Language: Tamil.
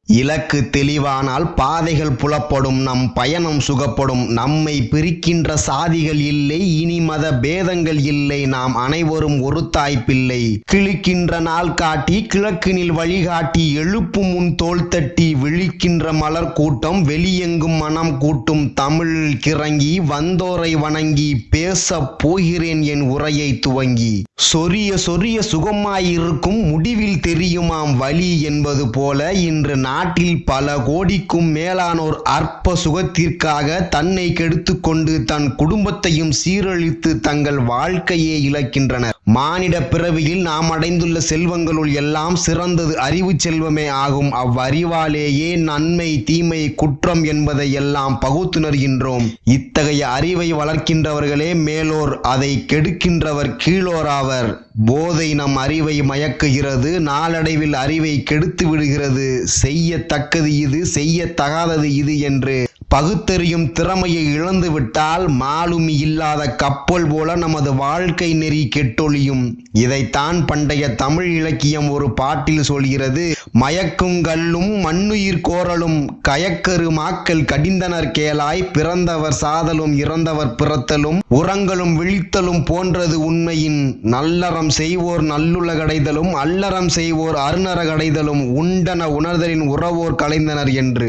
இலக்கு தெளிவானால் பாதைகள் புலப்படும், நம் பயணம் சுகப்படும். நம்மை பிரிக்கின்ற சாதிகள் இல்லை, இனி மத பேதங்கள் இல்லை, நாம் அனைவரும் ஒரு தாய் பிள்ளை. கிழிக்கின்ற நாள் காட்டி கிழக்கினில் வழிகாட்டி, எழுப்பும் முன் தோள் தட்டி விழிக்கின்ற மலர் கூட்டம், வெளியெங்கும் மனம் கூட்டும் தமிழ் கிறங்கி வந்தோரை வணங்கி பேசப் போகிறேன் என் உரையை துவங்கி. சொரிய சொரிய சுகமாயிருக்கும், முடிவில் தெரியுமாம் வலி என்பது போல இன்று நாட்டில் பல கோடிக்கும் மேலானோர் அற்ப சுகத்திற்காக தன்னை கெடுத்துக் கொண்டு தன் குடும்பத்தையும் சீரழித்து தங்கள் வாழ்க்கையே இழக்கின்றனர். மானிட பிறவியில் நாம் அடைந்துள்ள செல்வங்களுள் எல்லாம் சிறந்தது அறிவு செல்வமே ஆகும். அவ்வறிவாலேயே நன்மை தீமை குற்றம் என்பதை எல்லாம் பகுத்துணர்கின்றோம். இத்தகைய அறிவை வளர்க்கின்றவர்களே மேலோர், அதை கெடுக்கின்றவர் கீழோராவர். போதை நம் அறிவை மயக்குகிறது, நாளடைவில் அறிவை கெடுத்து விடுகிறது. செய்யத்தக்கது இது, செய்யத்தகாதது இது என்று பகுத்தறியும் திறமையை இழந்துவிட்டால் மாலுமி இல்லாத கப்பல் போல நமது வாழ்க்கை நெறி கெட்டொழியும். இதைத்தான் பண்டைய தமிழ் இலக்கியம் ஒரு பாட்டில் சொல்கிறது. மயக்கும் கல்லும் மண்ணுயிர் கோரலும், கயக்கரு மாக்கள் கடிந்தனர் கேளாய். பிறந்தவர் சாதலும் இறந்தவர் பிறத்தலும், உறங்கலும் விழித்தலும் போன்றது உண்மையின். நல்லறம் செய்வோர் நல்லுலகடைதலும், அல்லறம் செய்வோர் அருநரகடைதலும், உண்டன உணர்தலின் உறவோர் கலைந்தனர் என்று.